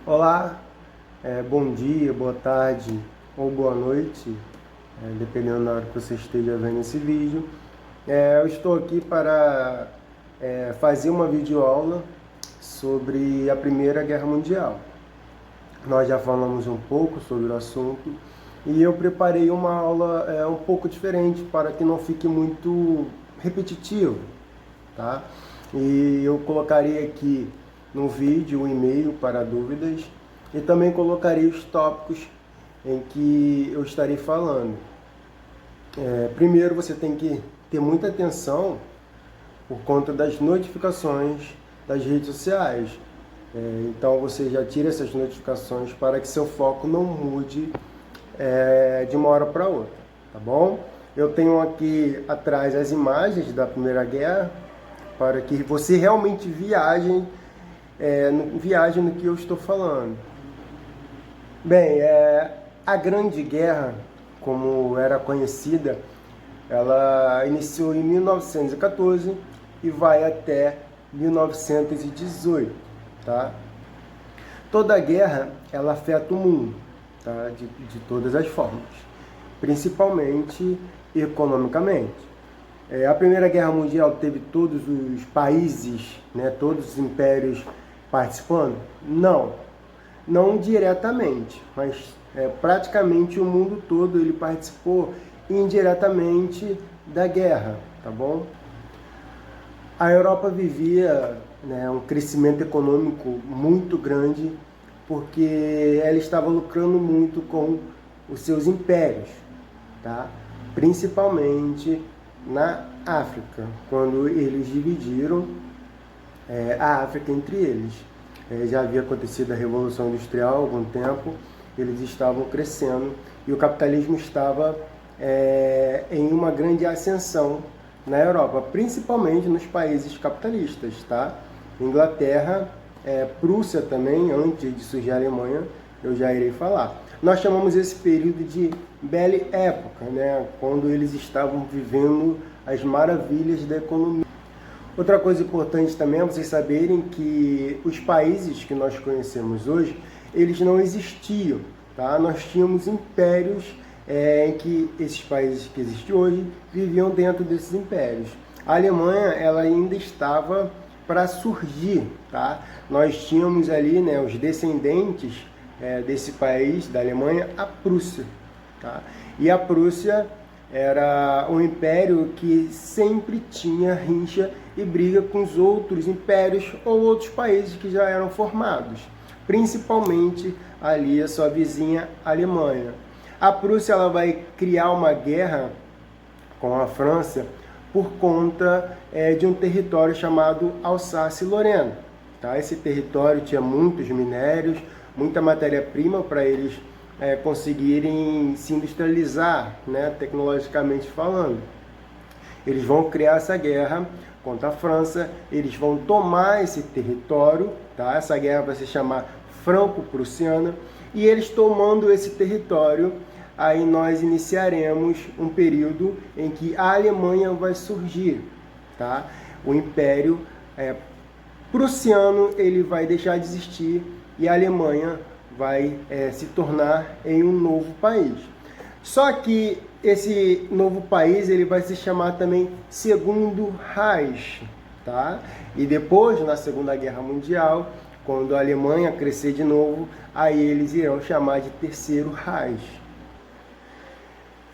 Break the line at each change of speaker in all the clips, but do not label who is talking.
Olá, bom dia, boa tarde ou boa noite, dependendo da hora que você esteja vendo esse vídeo. Eu estou aqui para fazer uma videoaula sobre a Primeira Guerra Mundial. Nós já falamos um pouco sobre o assunto e eu preparei uma aula um pouco diferente para que não fique muito repetitivo, tá? E eu colocarei aqui no vídeo um e-mail para dúvidas e também colocarei os tópicos em que eu estarei falando. Primeiro você tem que ter muita atenção por conta das notificações das redes sociais. Então você já tira essas notificações para que seu foco não mude de uma hora para outra, tá bom? Eu tenho aqui atrás as imagens da Primeira Guerra para que você realmente viaje no que eu estou falando. Bem, a Grande Guerra, como era conhecida, ela iniciou em 1914 e vai até 1918, tá? Toda guerra, ela afeta o mundo, tá? De todas as formas, principalmente economicamente. A Primeira Guerra Mundial teve todos os países, né, todos os impérios participando? Não diretamente, mas praticamente o mundo todo ele participou indiretamente da guerra, tá bom? A Europa vivia, né, um crescimento econômico muito grande porque ela estava lucrando muito com os seus impérios, tá? Principalmente na África, quando eles dividiram a África entre eles. Já havia acontecido a Revolução Industrial há algum tempo, eles estavam crescendo e o capitalismo estava em uma grande ascensão na Europa, principalmente nos países capitalistas, tá? Inglaterra, Prússia também, antes de surgir a Alemanha, eu já irei falar. Nós chamamos esse período de Belle Época, né? Quando eles estavam vivendo as maravilhas da economia. Outra coisa importante também é vocês saberem que os países que nós conhecemos hoje, eles não existiam, tá? Nós tínhamos impérios em que esses países que existem hoje viviam dentro desses impérios. A Alemanha, ela ainda estava para surgir, tá? Nós tínhamos ali, né, os descendentes desse país, da Alemanha, a Prússia, tá? E a Prússia era um império que sempre tinha rincha e briga com os outros impérios ou outros países que já eram formados, principalmente ali a sua vizinha Alemanha. A Prússia ela vai criar uma guerra com a França por conta de um território chamado Alsácia-Lorena, tá? Esse território tinha muitos minérios, muita matéria-prima para eles conseguirem se industrializar, né, tecnologicamente falando. Eles vão criar essa guerra contra a França, eles vão tomar esse território, tá? Essa guerra vai se chamar Franco-Prussiana, e eles tomando esse território, aí nós iniciaremos um período em que a Alemanha vai surgir, tá? O Império Prussiano ele vai deixar de existir e a Alemanha vai se tornar em um novo país. Só que esse novo país ele vai se chamar também Segundo Reich, tá? E depois, na Segunda Guerra Mundial, quando a Alemanha crescer de novo, aí eles irão chamar de Terceiro Reich.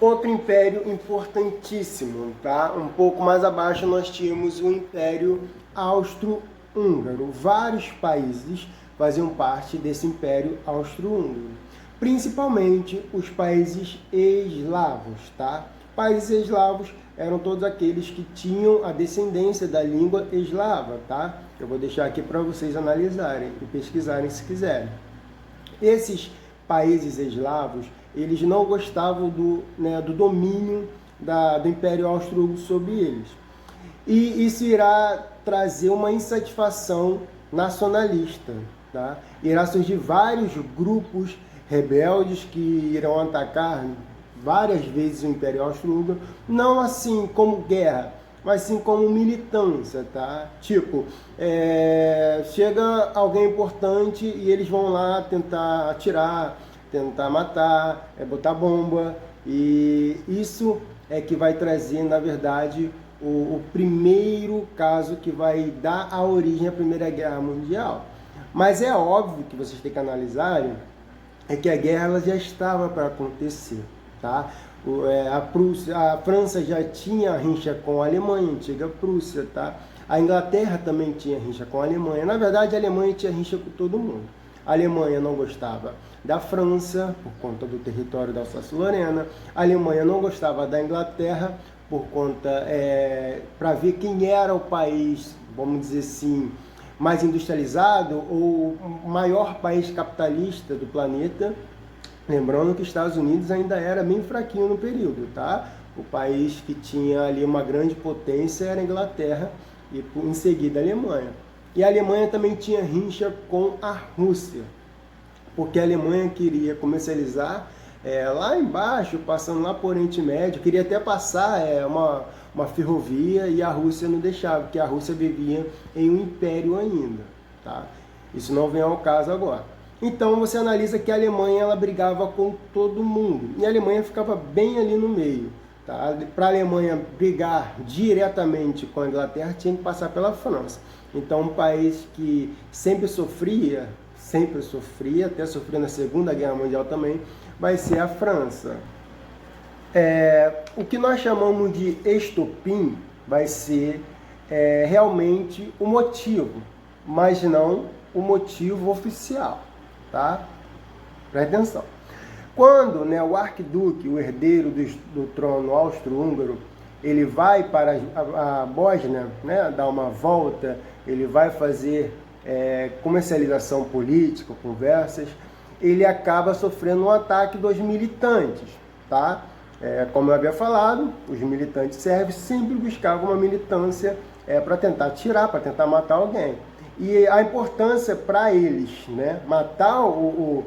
Outro império importantíssimo, tá? Um pouco mais abaixo nós tínhamos o Império Austro-Húngaro. Vários países faziam parte desse Império Austro-Húngaro, principalmente os países eslavos, tá? Países eslavos eram todos aqueles que tinham a descendência da língua eslava, tá? Eu vou deixar aqui para vocês analisarem e pesquisarem se quiserem. Esses países eslavos, eles não gostavam do domínio do Império Austro-Húngaro sobre eles. E isso irá trazer uma insatisfação nacionalista, tá? Irá surgir vários grupos rebeldes que irão atacar várias vezes o Império Austro-Húngaro, não assim como guerra, mas sim como militância, tá? Tipo, chega alguém importante e eles vão lá tentar atirar, tentar matar, botar bomba, e isso é que vai trazer, na verdade, o primeiro caso que vai dar a origem à Primeira Guerra Mundial. Mas é óbvio que vocês têm que analisar que a guerra ela já estava para acontecer, tá? A França já tinha rincha com a Alemanha, a antiga Prússia, tá? A Inglaterra também tinha rincha com a Alemanha. Na verdade, a Alemanha tinha rincha com todo mundo. A Alemanha não gostava da França por conta do território da Alsácia-Lorena. A Alemanha não gostava da Inglaterra por conta, para ver quem era o país, vamos dizer assim, mais industrializado ou o maior país capitalista do planeta. Lembrando que os Estados Unidos ainda era bem fraquinho no período, tá? O país que tinha ali uma grande potência era a Inglaterra e em seguida a Alemanha. E a Alemanha também tinha rincha com a Rússia, porque a Alemanha queria comercializar lá embaixo, passando lá por Oriente Médio, queria até passar uma ferrovia, e a Rússia não deixava, porque a Rússia vivia em um império ainda, tá? Isso não vem ao caso agora. Então você analisa que a Alemanha ela brigava com todo mundo, e a Alemanha ficava bem ali no meio, tá? Para a Alemanha brigar diretamente com a Inglaterra, tinha que passar pela França. Então um país que sempre sofria, até sofreu na Segunda Guerra Mundial também, vai ser a França. O que nós chamamos de estopim vai ser realmente o motivo, mas não o motivo oficial, tá? Presta atenção. Quando o arquiduque, o herdeiro do trono austro-húngaro, ele vai para a Bósnia, dar uma volta, ele vai fazer comercialização política, conversas, ele acaba sofrendo um ataque dos militantes, tá? Como eu havia falado, os militantes sérvios sempre buscavam uma militância para tentar tirar, para tentar matar alguém. E a importância para eles, matar o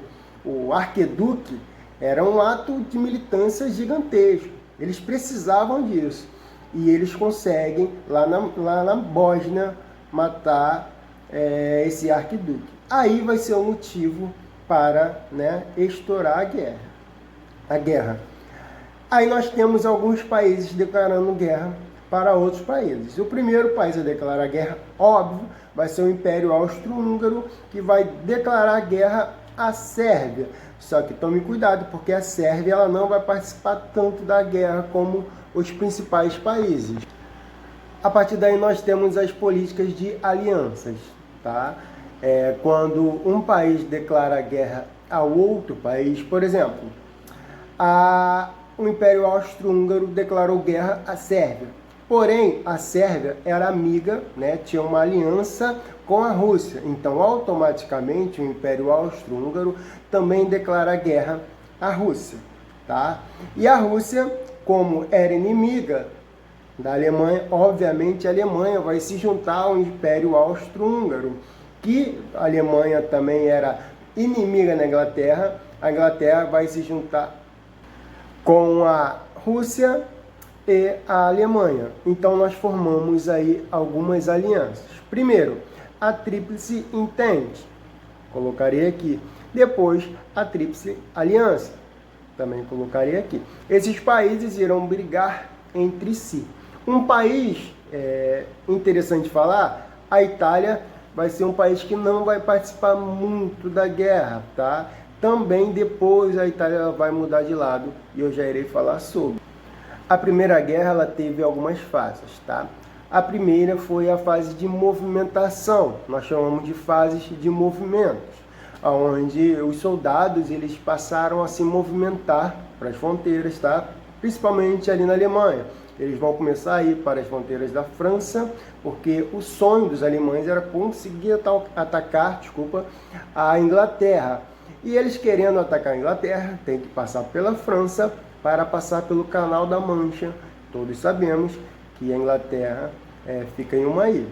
arquiduque era um ato de militância gigantesco. Eles precisavam disso. E eles conseguem, lá na Bósnia, matar esse arquiduque. Aí vai ser o motivo para estourar a guerra. Aí nós temos alguns países declarando guerra para outros países. O primeiro país a declarar guerra, óbvio, vai ser o Império Austro-Húngaro, que vai declarar guerra à Sérvia. Só que tome cuidado, porque a Sérvia ela não vai participar tanto da guerra como os principais países. A partir daí nós temos as políticas de alianças, tá? Quando um país declara guerra ao outro país, por exemplo, o Império Austro-Húngaro declarou guerra à Sérvia. Porém, a Sérvia era amiga, tinha uma aliança com a Rússia. Então, automaticamente, o Império Austro-Húngaro também declara guerra à Rússia, tá? E a Rússia, como era inimiga da Alemanha, obviamente a Alemanha vai se juntar ao Império Austro-Húngaro, que a Alemanha também era inimiga da Inglaterra. A Inglaterra vai se juntar com a Rússia e a Alemanha. Então nós formamos aí algumas alianças. Primeiro, a Tríplice Entente, colocarei aqui. Depois, a Tríplice Aliança, também colocarei aqui. Esses países irão brigar entre si. Um país interessante falar, a Itália vai ser um país que não vai participar muito da guerra, tá? Também depois a Itália vai mudar de lado e eu já irei falar sobre. A Primeira Guerra ela teve algumas fases, tá? A primeira foi a fase de movimentação, nós chamamos de fases de movimentos, onde os soldados eles passaram a se movimentar para as fronteiras, tá? Principalmente ali na Alemanha. Eles vão começar a ir para as fronteiras da França, porque o sonho dos alemães era conseguir atacar, a Inglaterra. E eles querendo atacar a Inglaterra, tem que passar pela França para passar pelo Canal da Mancha. Todos sabemos que a Inglaterra fica em uma ilha,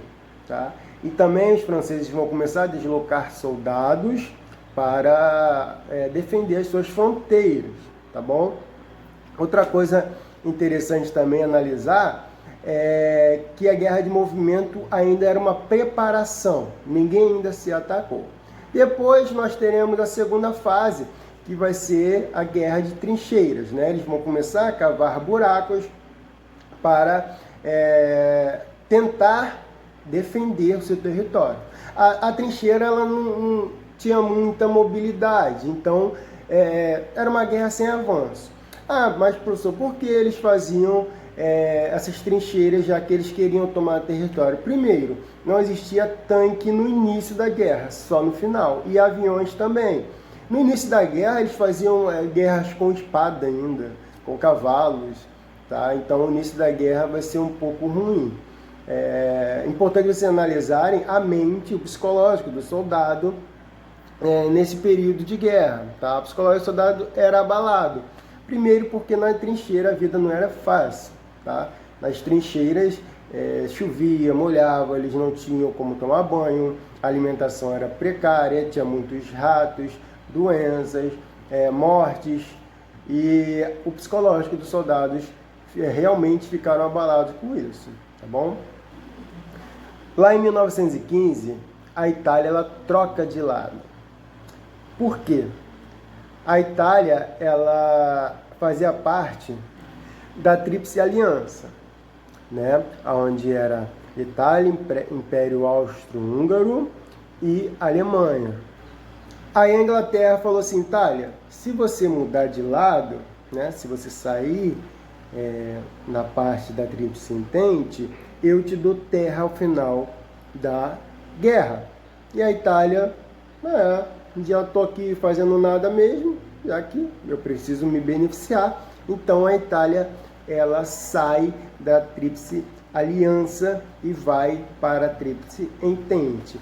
tá? E também os franceses vão começar a deslocar soldados para defender as suas fronteiras, tá bom? Outra coisa interessante também analisar que a guerra de movimento ainda era uma preparação, ninguém ainda se atacou. Depois nós teremos a segunda fase, que vai ser a guerra de trincheiras, né? Eles vão começar a cavar buracos para tentar defender o seu território. A trincheira ela não tinha muita mobilidade, então era uma guerra sem avanço. Mas professor, por que eles faziam essas trincheiras, já que eles queriam tomar território? Primeiro, não existia tanque no início da guerra, só no final, e aviões também. No início da guerra, eles faziam guerras com espada ainda, com cavalos, tá? Então o início da guerra vai ser um pouco ruim. É importante vocês analisarem a mente, o psicológico do soldado nesse período de guerra, tá? O psicológico do soldado era abalado. Primeiro porque na trincheira a vida não era fácil, tá? Nas trincheiras chovia, molhava, eles não tinham como tomar banho, a alimentação era precária, tinha muitos ratos, doenças, mortes, e o psicológico dos soldados realmente ficaram abalados com isso, tá bom? Lá em 1915, a Itália ela troca de lado. Por quê? A Itália ela fazia parte da Tríplice Aliança, né? Onde era Itália, Império Austro-Húngaro e Alemanha. Aí a Inglaterra falou assim: Itália, se você mudar de lado, né? Se você sair na parte da Tríplice Entente, eu te dou terra ao final da guerra. E a Itália, já estou aqui fazendo nada mesmo, já que eu preciso me beneficiar. Então a Itália ela sai da Tríplice Aliança e vai para a Tríplice Entente.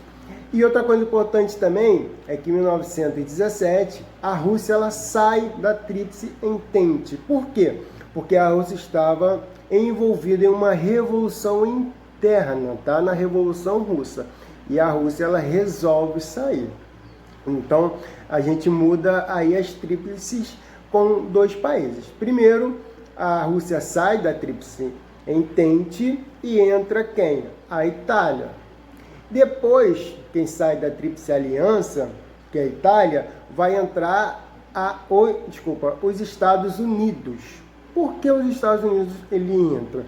E outra coisa importante também é que em 1917 a Rússia ela sai da Tríplice Entente. Por quê? Porque a Rússia estava envolvida em uma revolução interna, tá? Na Revolução Russa. E a Rússia ela resolve sair. Então a gente muda aí as tríplices com dois países. Primeiro, a Rússia sai da Tríplice Entente e entra quem? A Itália. Depois, quem sai da Tríplice Aliança, que é a Itália, vai entrar os Estados Unidos. Por que os Estados Unidos ele entra?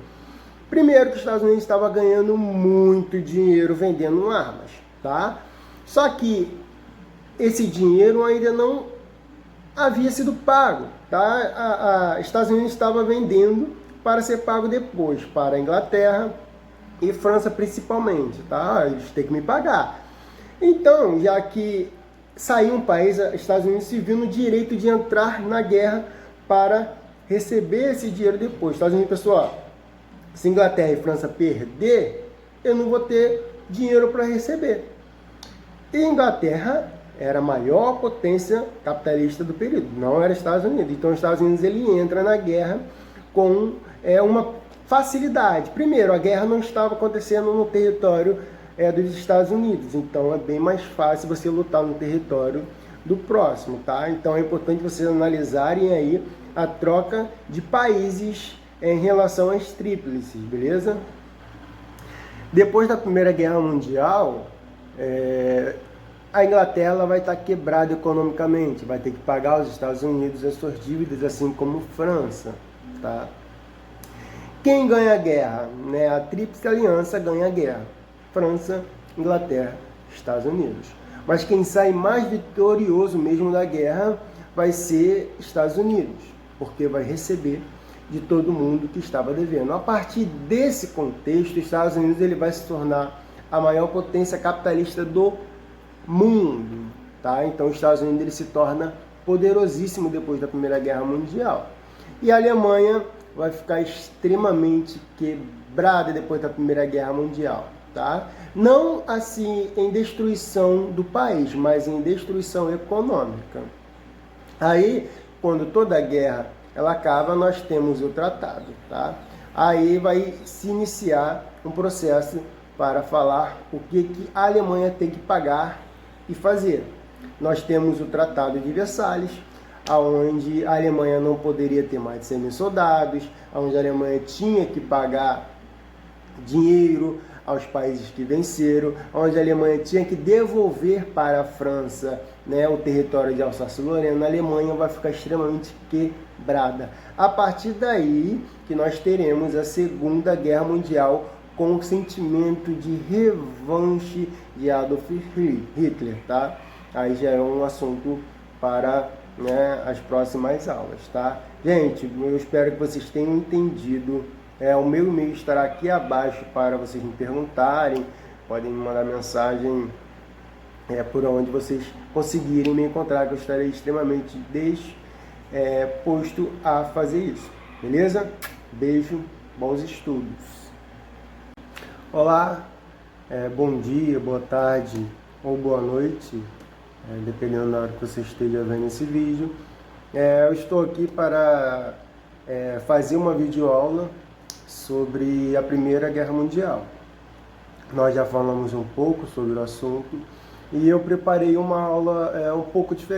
Primeiro que os Estados Unidos estava ganhando muito dinheiro vendendo armas, tá? Só que esse dinheiro ainda não havia sido pago, tá? Estados Unidos estava vendendo para ser pago depois para a Inglaterra e França principalmente, tá? Eles têm que me pagar. Então, já que saiu um país, os Estados Unidos se viu no direito de entrar na guerra para receber esse dinheiro depois. Estados Unidos, pessoal, se Inglaterra e França perder, eu não vou ter dinheiro para receber. E Inglaterra era a maior potência capitalista do período, não era Estados Unidos. Então, os Estados Unidos ele entra na guerra com uma facilidade. Primeiro, a guerra não estava acontecendo no território dos Estados Unidos, então é bem mais fácil você lutar no território do próximo, tá? Então é importante vocês analisarem aí a troca de países em relação às tríplices, beleza? Depois da Primeira Guerra Mundial, a Inglaterra ela vai estar quebrada economicamente, vai ter que pagar aos Estados Unidos as suas dívidas, assim como França, tá? Quem ganha a guerra? Né? A Tríplice Aliança ganha a guerra. França, Inglaterra, Estados Unidos. Mas quem sai mais vitorioso mesmo da guerra vai ser Estados Unidos, porque vai receber de todo mundo que estava devendo. A partir desse contexto, Estados Unidos ele vai se tornar a maior potência capitalista do mundo, tá? Então, os Estados Unidos ele se torna poderosíssimo depois da Primeira Guerra Mundial. E a Alemanha vai ficar extremamente quebrada depois da Primeira Guerra Mundial, tá? Não assim em destruição do país, mas em destruição econômica. Aí, quando toda a guerra ela acaba, nós temos o tratado, tá? Aí vai se iniciar um processo para falar o que a Alemanha tem que pagar e fazer. Nós temos o Tratado de Versalhes, onde a Alemanha não poderia ter mais de 100 mil soldados, onde a Alemanha tinha que pagar dinheiro aos países que venceram, onde a Alemanha tinha que devolver para a França, né, o território de Alsácia-Lorena. A Alemanha vai ficar extremamente quebrada. A partir daí que nós teremos a Segunda Guerra Mundial, com o sentimento de revanche de Adolf Hitler, tá? Aí já é um assunto para, né, as próximas aulas, tá? Gente, eu espero que vocês tenham entendido. O meu e-mail estará aqui abaixo para vocês me perguntarem. Podem me mandar mensagem por onde vocês conseguirem me encontrar, que eu estarei extremamente disposto a fazer isso. Beleza? Beijo, bons estudos. Olá, bom dia, boa tarde ou boa noite, dependendo da hora que você esteja vendo esse vídeo. Eu estou aqui para fazer uma videoaula sobre a Primeira Guerra Mundial. Nós já falamos um pouco sobre o assunto e eu preparei uma aula um pouco diferente.